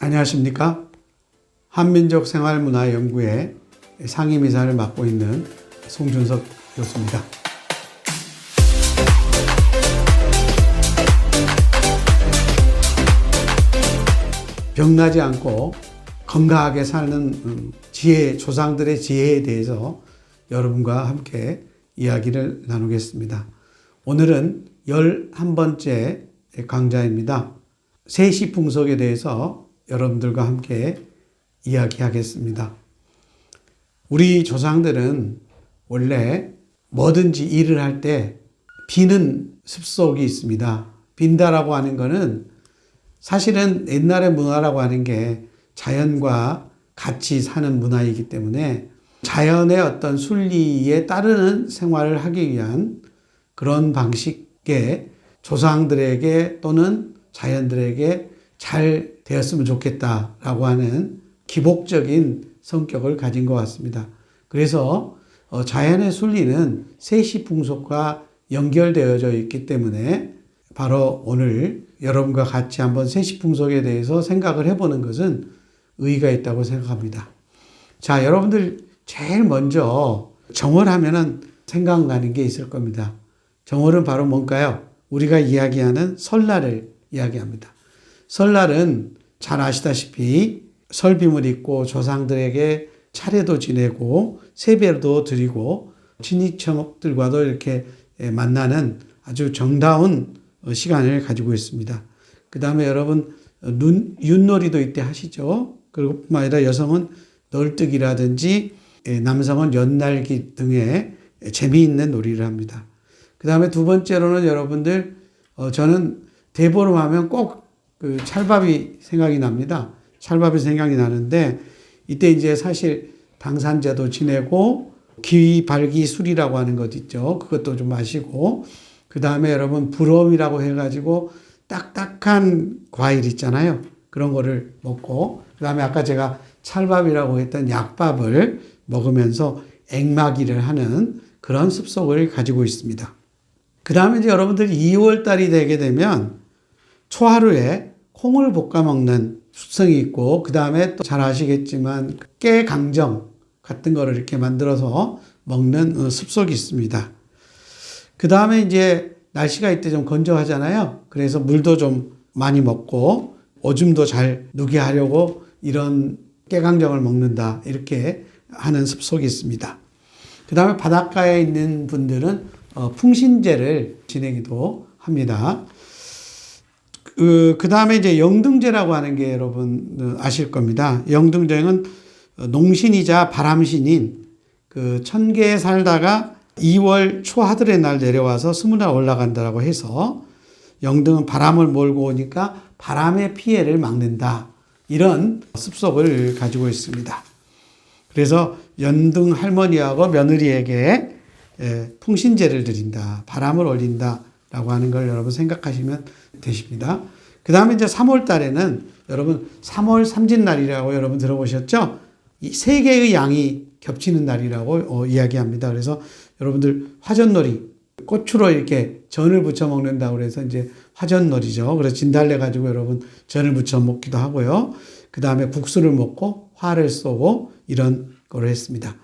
안녕하십니까? 한민족생활문화연구회 상임이사를 맡고 있는 송준석 교수입니다. 병나지 않고 건강하게 사는 지혜, 조상들의 지혜에 대해서 여러분과 함께 이야기를 나누겠습니다. 오늘은 11번째 강좌입니다. 세시풍속에 대해서 여러분들과 함께 이야기하겠습니다. 우리 조상들은 원래 뭐든지 일을 할 때 비는 습속이 있습니다. 빈다라고 하는 것은 사실은 옛날의 문화라고 하는 게 자연과 같이 사는 문화이기 때문에 자연의 어떤 순리에 따르는 생활을 하기 위한 그런 방식의 조상들에게 또는 자연들에게 잘 되었으면 좋겠다라고 하는 기복적인 성격을 가진 것 같습니다. 그래서 자연의 순리는 세시풍속과 연결되어져 있기 때문에 바로 오늘 여러분과 같이 한번 세시풍속에 대해서 생각을 해보는 것은 의의가 있다고 생각합니다. 자, 여러분들 제일 먼저 정월하면은 생각나는 게 있을 겁니다. 정월은 바로 뭔가요? 우리가 이야기하는 설날을 이야기합니다. 설날은 잘 아시다시피 설빔을 입고 조상들에게 차례도 지내고 세배도 드리고 친인척들과도 이렇게 만나는 아주 정다운 시간을 가지고 있습니다. 그 다음에 여러분 윷놀이도 이때 하시죠. 그리고 뿐만 아니라 여성은 널뜨기라든지 남성은 연날기 등의 재미있는 놀이를 합니다. 그 다음에 두 번째로는 여러분들 저는 대보름 하면 꼭 그 찰밥이 생각이 납니다. 찰밥이 생각이 나는데 이때 이제 사실 당산제도 지내고 기발기술이라고 하는 것 있죠. 그것도 좀 마시고 그 다음에 여러분 부럼이라고 해가지고 딱딱한 과일 있잖아요. 그런 거를 먹고 그 다음에 아까 제가 찰밥이라고 했던 약밥을 먹으면서 액마기를 하는 그런 습속을 가지고 있습니다. 그 다음에 이제 여러분들이 2월달이 되게 되면 초하루에 콩을 볶아 먹는 습성이 있고 그 다음에 또 잘 아시겠지만 깨강정 같은 거를 이렇게 만들어서 먹는 습속이 있습니다. 그 다음에 이제 날씨가 이때 좀 건조하잖아요. 그래서 물도 좀 많이 먹고 오줌도 잘 누게 하려고 이런 깨강정을 먹는다 이렇게 하는 습속이 있습니다. 그 다음에 바닷가에 있는 분들은 풍신제를 지내기도 합니다. 그 다음에 이제 영등제라고 하는 게 여러분 아실 겁니다. 영등제는 농신이자 바람신인 그 천계에 살다가 2월 초하들의 날 내려와서 스물날 올라간다라고 해서 영등은 바람을 몰고 오니까 바람의 피해를 막는다. 이런 습속을 가지고 있습니다. 그래서 연등 할머니하고 며느리에게 풍신제를 드린다. 바람을 올린다. 라고 하는 걸 여러분 생각하시면 되십니다. 그 다음에 이제 3월 달에는 여러분 3월 삼진날이라고 여러분 들어보셨죠? 이 세 개의 양이 겹치는 날이라고 이야기합니다. 그래서 여러분들 화전놀이, 꽃으로 이렇게 전을 부쳐 먹는다고 그래서 이제 화전놀이죠. 그래서 진달래 가지고 여러분 전을 부쳐 먹기도 하고요. 그 다음에 국수를 먹고 화를 쏘고 이런 거를 했습니다.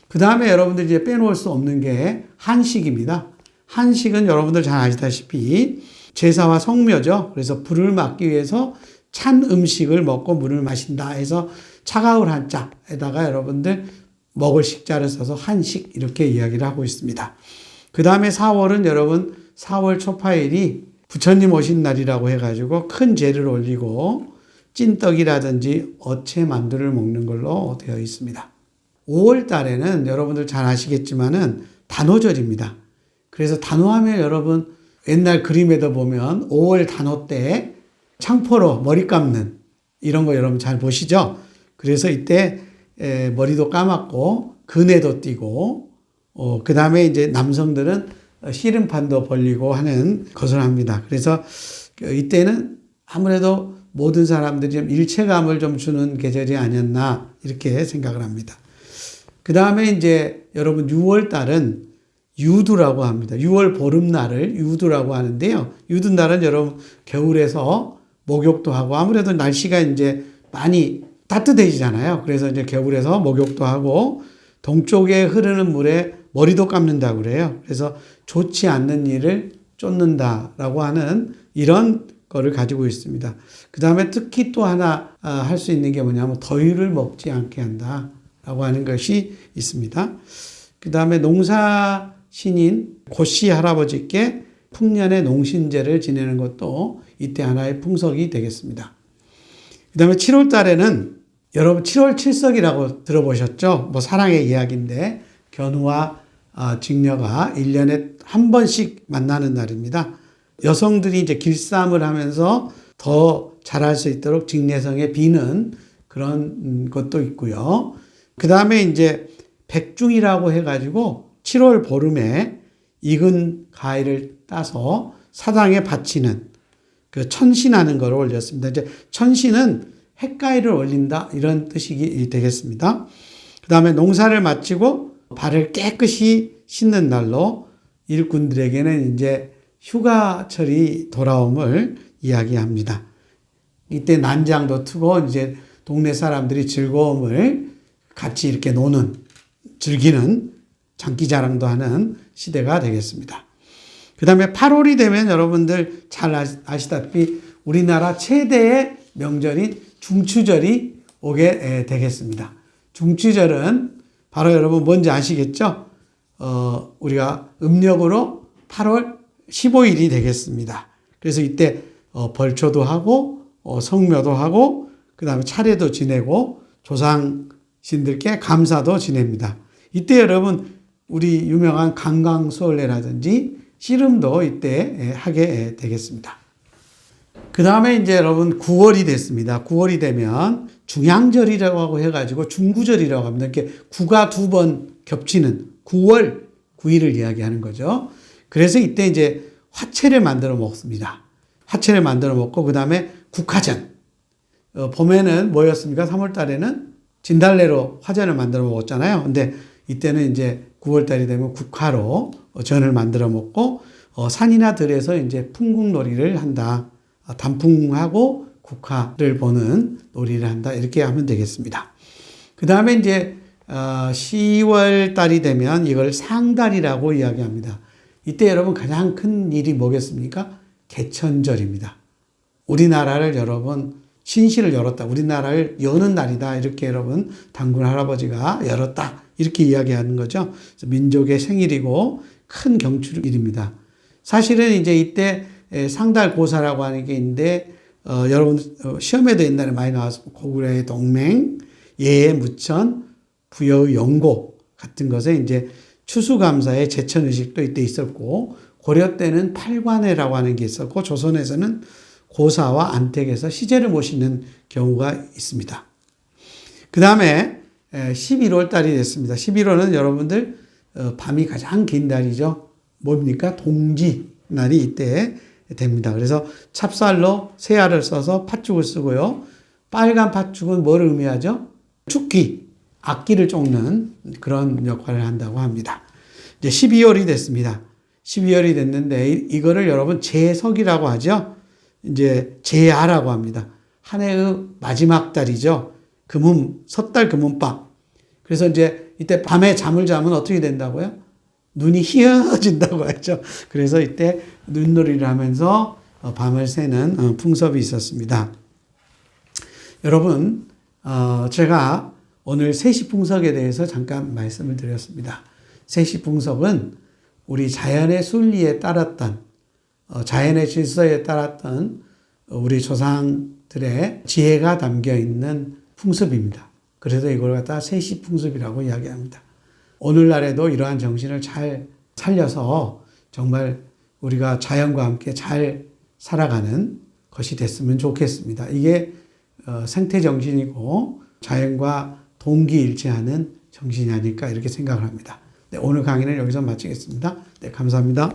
그 다음에 여러분들 이제 빼놓을 수 없는 게 한식입니다. 한식은 여러분들 잘 아시다시피 제사와 성묘죠. 그래서 불을 막기 위해서 찬 음식을 먹고 물을 마신다 해서 차가운 한자에다가 여러분들 먹을 식자를 써서 한식 이렇게 이야기를 하고 있습니다. 그 다음에 4월은 여러분 4월 초파일이 부처님 오신 날이라고 해가지고 큰 제를 올리고 찐떡이라든지 어체 만두를 먹는 걸로 되어 있습니다. 5월 달에는 여러분들 잘 아시겠지만은 단오절입니다. 그래서 단오하면 여러분 옛날 그림에도 보면 5월 단오 때 창포로 머리 감는 이런 거 여러분 잘 보시죠? 그래서 이때 머리도 감았고 그네도 띄고 그 다음에 이제 남성들은 씨름판도 벌리고 하는 것을 합니다. 그래서 이때는 아무래도 모든 사람들이 좀 일체감을 좀 주는 계절이 아니었나 이렇게 생각을 합니다. 그 다음에 이제 여러분 6월 달은 유두라고 합니다. 6월 보름날을 유두라고 하는데요. 유두날은 여러분 겨울에서 목욕도 하고 아무래도 날씨가 이제 많이 따뜻해지잖아요. 그래서 이제 겨울에서 목욕도 하고 동쪽에 흐르는 물에 머리도 감는다고 그래요. 그래서 좋지 않는 일을 쫓는다라고 하는 이런 거를 가지고 있습니다. 그 다음에 특히 또 하나 할 수 있는 게 뭐냐면 더위를 먹지 않게 한다라고 하는 것이 있습니다. 그 다음에 농사 신인 고씨 할아버지께 풍년의 농신제를 지내는 것도 이때 하나의 풍속이 되겠습니다. 그 다음에 7월 달에는 여러분 7월 칠석이라고 들어보셨죠? 뭐 사랑의 이야기인데 견우와 직녀가 1년에 한 번씩 만나는 날입니다. 여성들이 이제 길쌈을 하면서 더 잘할 수 있도록 직내성에 비는 그런 것도 있고요. 그 다음에 이제 백중이라고 해가지고 7월 보름에 익은 가위를 따서 사당에 바치는 그 천신하는 거를 올렸습니다. 이제 천신은 햇가위를 올린다 이런 뜻이 되겠습니다. 그 다음에 농사를 마치고 발을 깨끗이 씻는 날로 일꾼들에게는 이제 휴가철이 돌아옴을 이야기합니다. 이때 난장도 트고 이제 동네 사람들이 즐거움을 같이 이렇게 노는, 즐기는 장기자랑도 하는 시대가 되겠습니다. 그 다음에 8월이 되면 여러분들 잘 아시다시피 우리나라 최대의 명절인 중추절이 오게 되겠습니다. 중추절은 바로 여러분 뭔지 아시겠죠? 우리가 음력으로 8월 15일이 되겠습니다. 그래서 이때 벌초도 하고 성묘도 하고 그 다음에 차례도 지내고 조상신들께 감사도 지냅니다. 이때 여러분 우리 유명한 강강수월래라든지 씨름도 이때 하게 되겠습니다. 그 다음에 이제 여러분 9월이 됐습니다. 9월이 되면 중양절이라고 해가지고 중구절이라고 합니다. 이렇게 9가 두 번 겹치는 9월 9일을 이야기하는 거죠. 그래서 이때 이제 화채를 만들어 먹습니다. 화채를 만들어 먹고 그 다음에 국화전. 봄에는 뭐였습니까? 3월 달에는 진달래로 화전을 만들어 먹었잖아요. 근데 이때는 이제 9월 달이 되면 국화로 전을 만들어 먹고 산이나 들에서 이제 풍국놀이를 한다. 단풍하고 국화를 보는 놀이를 한다. 이렇게 하면 되겠습니다. 그 다음에 이제 10월 달이 되면 이걸 상달이라고 이야기합니다. 이때 여러분 가장 큰 일이 뭐겠습니까? 개천절입니다. 우리나라를 여러분 신시를 열었다. 우리나라를 여는 날이다. 이렇게 여러분 단군 할아버지가 열었다. 이렇게 이야기하는 거죠. 민족의 생일이고 큰 경축일입니다. 사실은 이제 이때 상달고사라고 하는 게 있는데 여러분 시험에도 옛날에 많이 나와서 고구려의 동맹, 예의 무천, 부여의 영고 같은 것에 이제 추수감사의 제천의식도 이때 있었고 고려 때는 팔관회라고 하는 게 있었고 조선에서는 고사와 안택에서 시제를 모시는 경우가 있습니다. 그 다음에 11월 달이 됐습니다. 11월은 여러분들 밤이 가장 긴 달이죠. 뭡니까? 동지 날이 이때 됩니다. 그래서 찹쌀로 새알을 써서 팥죽을 쓰고요. 빨간 팥죽은 뭘 의미하죠? 축기, 악기를 쫓는 그런 역할을 한다고 합니다. 이제 12월이 됐습니다. 12월이 됐는데 이거를 여러분 제석이라고 하죠. 이제 제야라고 합니다. 한 해의 마지막 달이죠. 섣달 금운밤. 그래서 이제 이때 밤에 잠을 자면 어떻게 된다고요? 눈이 희어진다고 하죠. 그래서 이때 눈놀이를 하면서 밤을 새는 풍습이 있었습니다. 여러분, 제가 오늘 세시풍석에 대해서 잠깐 말씀을 드렸습니다. 세시풍석은 우리 자연의 순리에 따랐던, 자연의 질서에 따랐던 우리 조상들의 지혜가 담겨 있는 풍습입니다. 그래서 이걸 갖다 세시풍습이라고 이야기합니다. 오늘날에도 이러한 정신을 잘 살려서 정말 우리가 자연과 함께 잘 살아가는 것이 됐으면 좋겠습니다. 이게 생태 정신이고 자연과 동기일치하는 정신이 아닐까 이렇게 생각을 합니다. 네, 오늘 강의는 여기서 마치겠습니다. 네, 감사합니다.